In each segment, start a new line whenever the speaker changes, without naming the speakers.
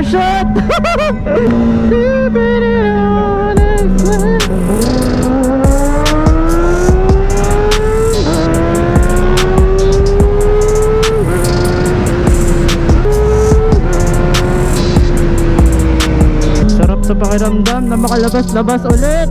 shit! Sarap sa pakiramdam na makalabas-labas ulit.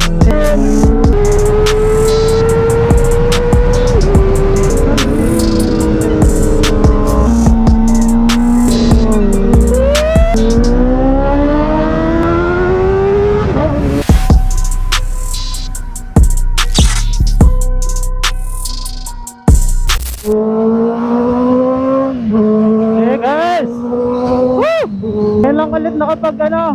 Hey guys! Woo! Kailan ulit nakapag ano?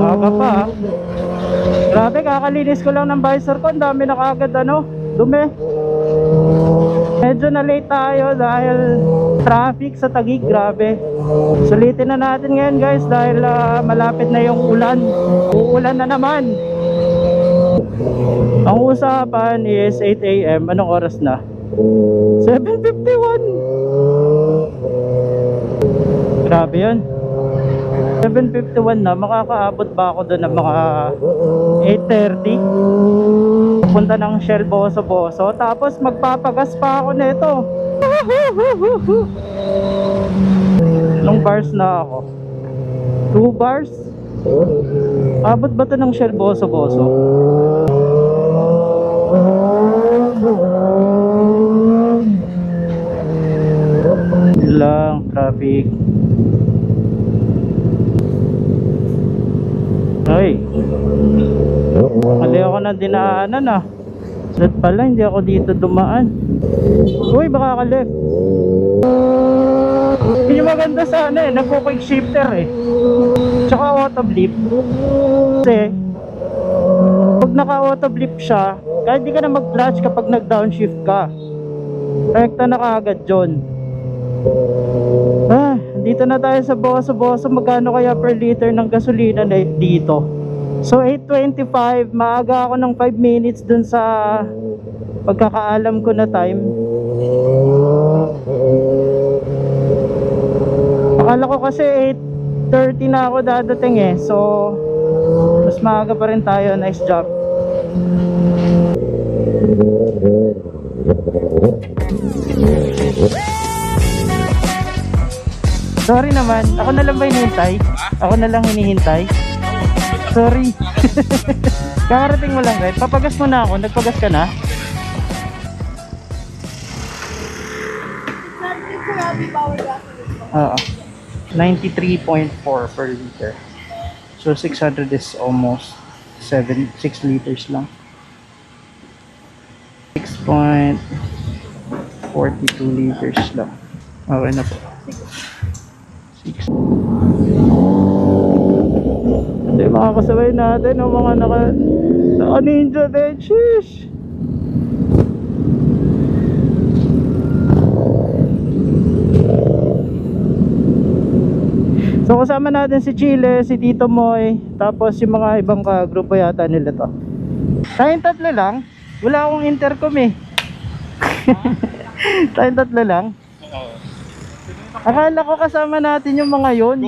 Aga pa. Grabe, kakalinis ko lang ng visor ko. Ang dami na kaagad ano, dumi. Medyo na late tayo dahil traffic sa Taguig, grabe. Sulitin na natin ngayon guys dahil malapit na yung ulan. Uulan na naman. Ang usapan is 8 AM. Anong oras na? 7:51. Grabe yun. 7:51 na. Makakaabot ba ako doon ng mga 8:30? Punta ng Shell Boso-Boso. Tapos magpapagas pa ako nito. Ilang bars na ako? 2 bars? Abot ba ito ng Shell Boso-Boso? Lang traffic. Ay, mali ako na dinaanan ah. Sad pala, hindi ako dito dumaan. Uy, baka ka left. Hindi maganda sana eh, nagpo-quick shifter eh. Tsaka auto blip. Kasi pag naka-auto blip siya, kahit di ka na mag-clutch kapag nag-downshift ka, rekta na kaagad yun. Dito na tayo sa Boso-Boso. Magkano kaya per liter ng gasolina na dito? So 8:25, maaga ako ng 5 minutes dun sa pagkakaalam ko na time. Akala ko kasi 8:30 na ako dadating eh. So mas maaga pa rin tayo. Nice job. Sorry naman, ako na lang ba hinihintay? Ako na lang hinihintay? Sorry. Kakarating mo lang rin. Papagas mo na ako, nagpagas ka na? Oo. 93.4 per liter. So 600 is almost 6 liters lang. 6.42 liters lang. Okay na po. 6. Hindi makakasabay natin o mga naka ninja din. Sheesh. So kasama natin si Chile, si Tito Moy, tapos yung mga ibang grupo yata nila to. Tayong tatlo lang. Wala akong intercom eh. Tayong tatlo lang. Akala ko kasama natin yung mga yun.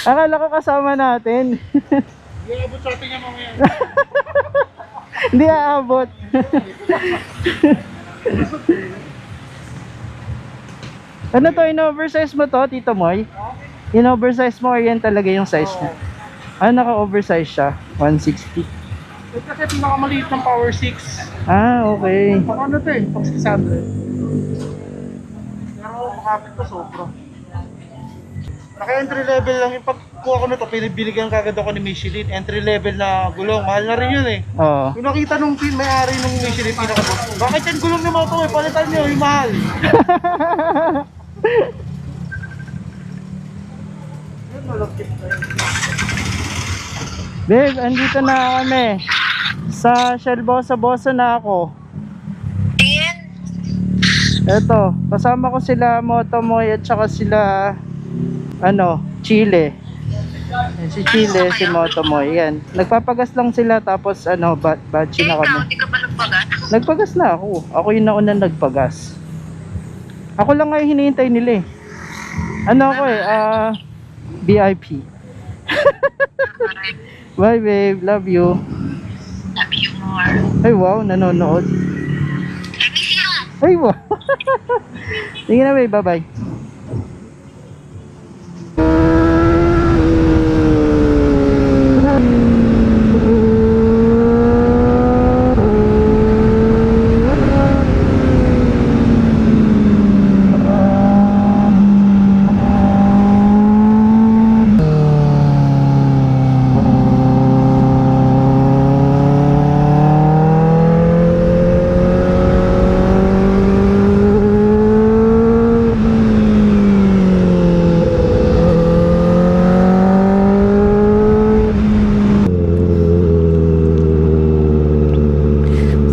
Akala ko kasama natin.
Hindi aabot sa atin yan mamaya.
Hindi aabot. Ano to, in-oversize mo to, Tito Moy? In-oversize mo or yan talaga yung size niya? Ah, naka-oversize siya. 160.
Kasi pinakamaliit ng Power 6.
Ah, okay.
Pang ano to eh, pang 600. Pero makapit to sobra. Naka-entry level lang yung pagkuha ko na to, binigyan kagad ako ni Michelin. Entry level na gulong, mahal na rin yun eh.
Oo.
Yung nakita nung may-ari nung Michelin, pinakabot. Bakit yan gulong ng mga to eh, palitan nyo, yung mahal. Yan, malapit tayo.
Babe, andito na kami. Sa Shell Boso-Boso na ako. Eto, kasama ko sila Motomoy at saka sila Chile. Yan, si Chile, si Motomoy. Yan. Nagpapagas lang sila tapos batchi na kami.
Hindi ka pa nagpagas?
Nagpagas na ako. Ako yung naunang nagpagas. Ako lang nga yung hinihintay nila eh. Ano ako eh, VIP. Bye babe, love you.
Love you more.
Ay wow, nanonood.
I miss you.
Ay wow. Sige na babe, bye bye.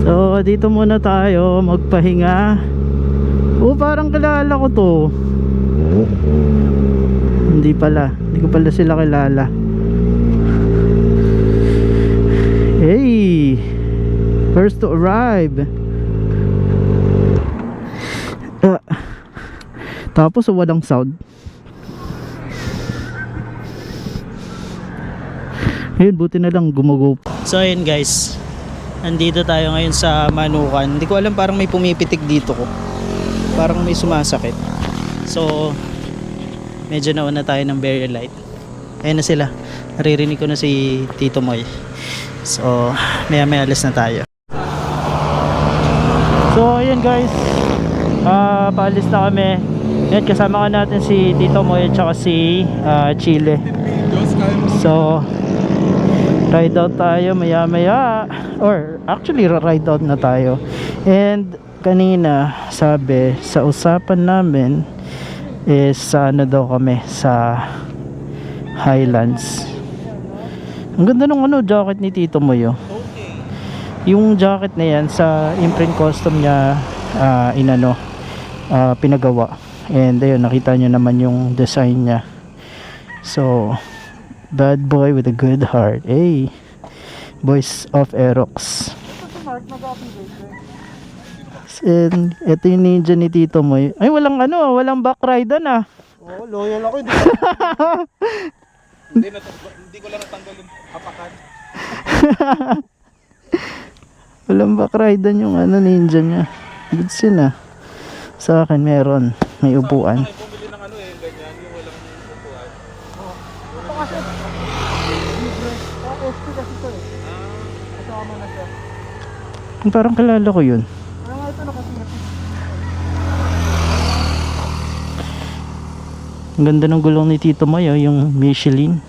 So dito muna tayo magpahinga. Parang kilala ko to. Hindi ko pala sila kilala. Hey, first to arrive. Tapos walang sound. Ayun, buti na lang gumugop. So ayun guys, nandito tayo ngayon sa Manukan. Hindi ko alam, parang may pumipitik dito ko. Parang may sumasakit. So medyo nauna tayo ng barrier light. Ayun na sila. Naririnig ko na si Tito Moy. So maya alis na tayo. So ayun guys, paalis na kami. Yan, kasama ka natin si Tito Moy at saka si Chile. So ride out tayo maya or actually ride out na tayo. And kanina sabi sa usapan namin is sa ano daw kami, sa Highlands. Ang ganda ng ano jacket ni Tito Moyo. Yung jacket na yan sa imprint custom niya pinagawa. And ayun, nakita nyo naman yung design niya. So bad boy with a good heart. Hey, Boys of Aerox. And ito yung ninja ni Tito Moy. Ay, walang back ride na.
Oo, loyal ako. Hindi ko lang natanggal yung apakan.
Walang back ride yung ninja niya. Goods yun ah. Sa akin meron. May upuan.
Bumili ng ganyan, yung walang upuan.
Ito kasi SP kasi ito eh. Kasama na siya. Parang kilala ko yun. Ito na kasi. Ang ganda ng gulong ni Tito Moy, yung Michelin.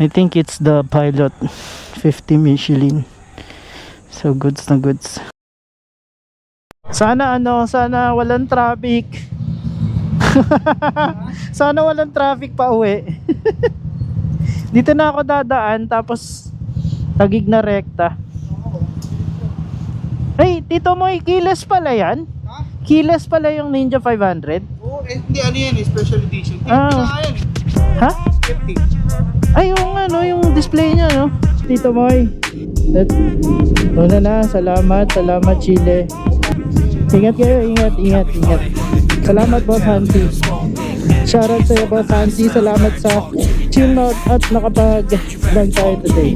I think it's the Pilot 50 Michelin. So goods na goods. Sana walang traffic. Sana walang traffic pa uwi. Dito na ako dadaan tapos Tagig na rekta. Ay, Tito Moy, keyless pala yan?
Ha?
Keyless pala yung Ninja 500?
Oo, hindi ano yan, special edition. Yan.
Ha?
50.
Ay, yung display niya, no? Tito Moy. Una na, salamat Chile. Ingat kayo, ingat. Salamat Boss Hansi. Shoutout sa'yo Boss Hansi. Salamat sa chill out at nakapag-vlog tayo today.